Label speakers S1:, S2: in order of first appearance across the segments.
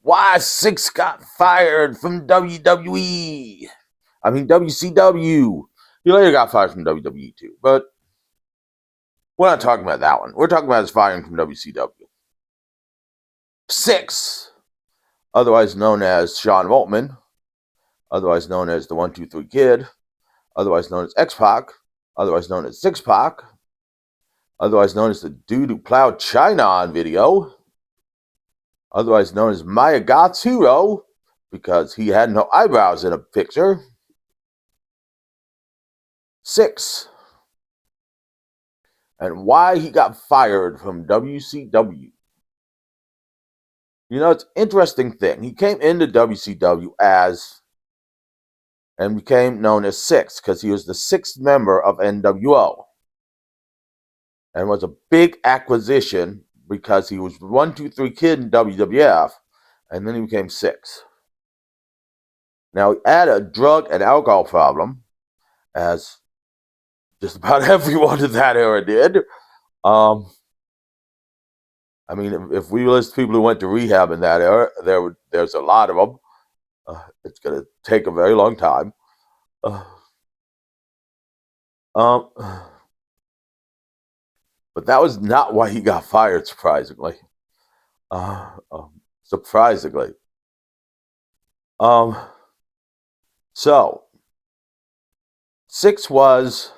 S1: why Syxx got fired from WWE. I mean, WCW. He later got fired from WWE too, but we're not talking about that one. We're talking about his firing from WCW. Syxx, otherwise known as Sean Waltman, otherwise known as the 123 Kid, otherwise known as X-Pac, otherwise known as Syxx-Pac, otherwise known as the dude who plowed China on video, otherwise known as Maya Goth's hero, because he had no eyebrows in a picture. Syxx. And why he got fired from WCW. You know, it's an interesting thing. He came into WCW and became known as Syxx because he was the sixth member of NWO. And was a big acquisition because he was the 123 Kid in WWF, and then he became Syxx. Now, he had a drug and alcohol problem, as just about everyone in that era did. I mean, if we list people who went to rehab in that era, there's a lot of them. It's going to take a very long time. But that was not why he got fired, surprisingly. Surprisingly. So, Syxx was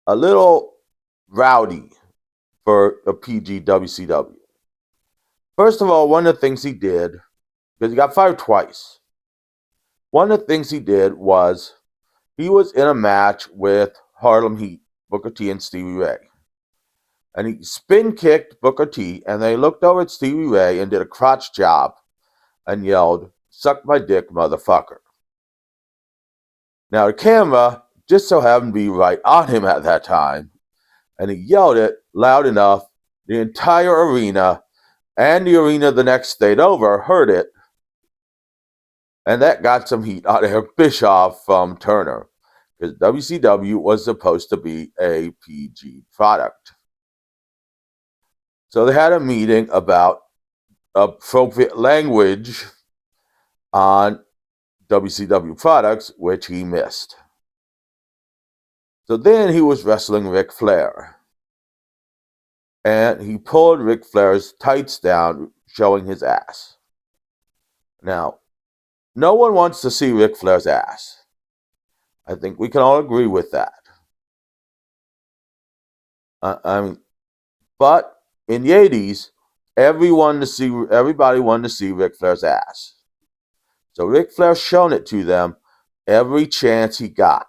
S1: a little rowdy for a PG WCW. First of all, one of the things he did, because he got fired twice, one of the things he did was he was in a match with Harlem Heat, Booker T and Stevie Ray. And he spin kicked Booker T, and they looked over at Stevie Ray and did a crotch job and yelled, "Suck my dick, motherfucker." Now the camera just so happened to be right on him at that time, and he yelled it loud enough the entire arena and the arena the next state over heard it, and that got some heat on Eric Bischoff from Turner, because WCW was supposed to be a PG product. So they had a meeting about appropriate language on WCW products, which he missed. So then he was wrestling Ric Flair. And he pulled Ric Flair's tights down, showing his ass. Now, no one wants to see Ric Flair's ass. I think we can all agree with that. But in the 80s, everybody wanted to see Ric Flair's ass. So Ric Flair shown it to them every chance he got,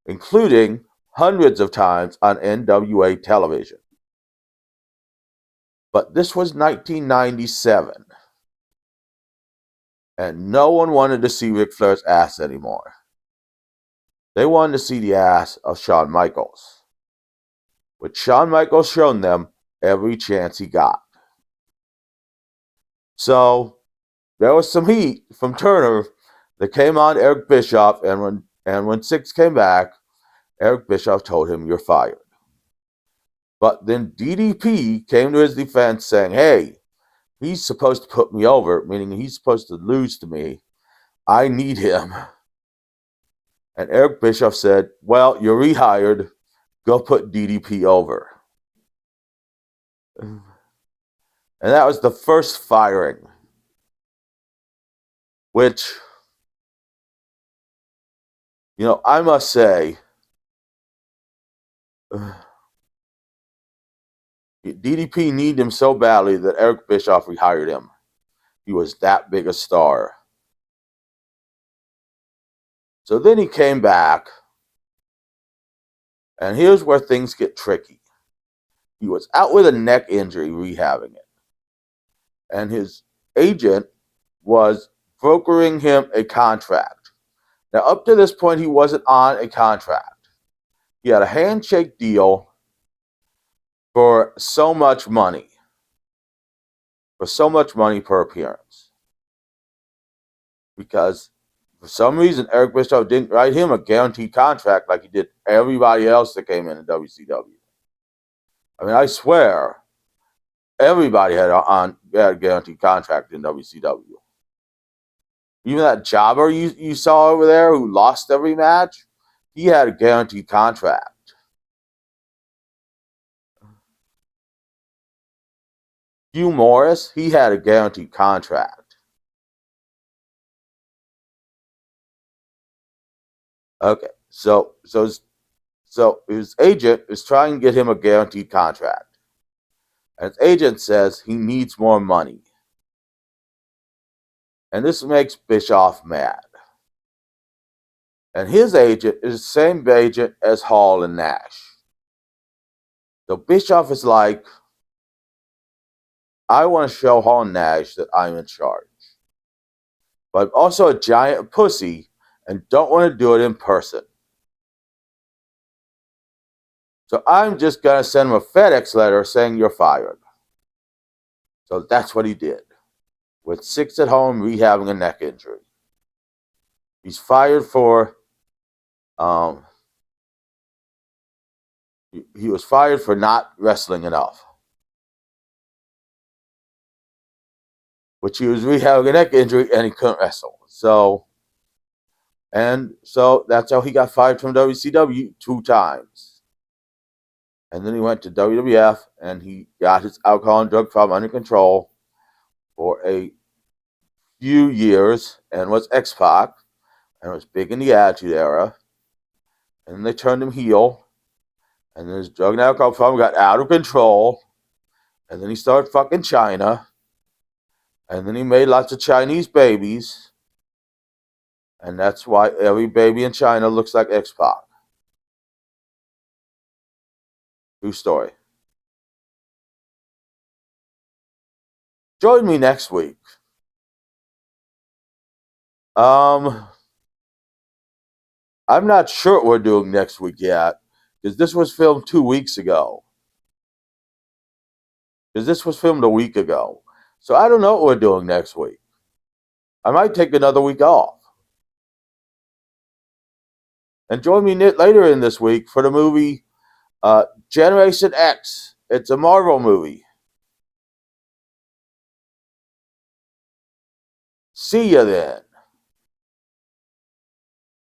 S1: including hundreds of times on NWA television. But this was 1997, and no one wanted to see Ric Flair's ass anymore. They wanted to see the ass of Shawn Michaels, which Shawn Michaels shown them every chance he got. So there was some heat from Turner that came on Eric Bischoff, and when Syxx came back, Eric Bischoff told him, "You're fired." But then DDP came to his defense saying, "Hey, he's supposed to put me over," meaning he's supposed to lose to me. "I need him." And Eric Bischoff said, "Well, you're rehired. Go put DDP over." And that was the first firing, which, you know, I must say, DDP needed him so badly that Eric Bischoff rehired him. He was that big a star. So then he came back, and here's where things get tricky. He was out with a neck injury rehabbing it, and his agent was brokering him a contract. Now, up to this point, he wasn't on a contract. He had a handshake deal for so much money per appearance. Because for some reason, Eric Bischoff didn't write him a guaranteed contract like he did everybody else that came in WCW. I mean, I swear, everybody had a guaranteed contract in WCW. Even that jobber you saw over there who lost every match, he had a guaranteed contract. Hugh Morris, he had a guaranteed contract. Okay, so his agent is trying to get him a guaranteed contract. And his agent says he needs more money. And this makes Bischoff mad. And his agent is the same agent as Hall and Nash. So Bischoff is like, I want to show Hall and Nash that I'm in charge. But I'm also a giant pussy and don't want to do it in person. So I'm just going to send him a FedEx letter saying you're fired. So that's what he did. With Syxx at home rehabbing a neck injury. He's fired for he was fired for not wrestling enough. Which he was rehabbing a neck injury and he couldn't wrestle. So that's how he got fired from WCW 2 times. And then he went to WWF and he got his alcohol and drug problem under control for a few years and was X-Pac and was big in the Attitude Era. And then they turned him heel. And then his drug and alcohol problem got out of control. And then he started fucking China. And then he made lots of Chinese babies. And that's why every baby in China looks like X-Pac. True story. Join me next week. I'm not sure what we're doing next week yet. Because this was filmed 2 weeks ago. Because this was filmed a week ago. So I don't know what we're doing next week. I might take another week off. And join me later in this week for the movie Generation X. It's a Marvel movie. See you then.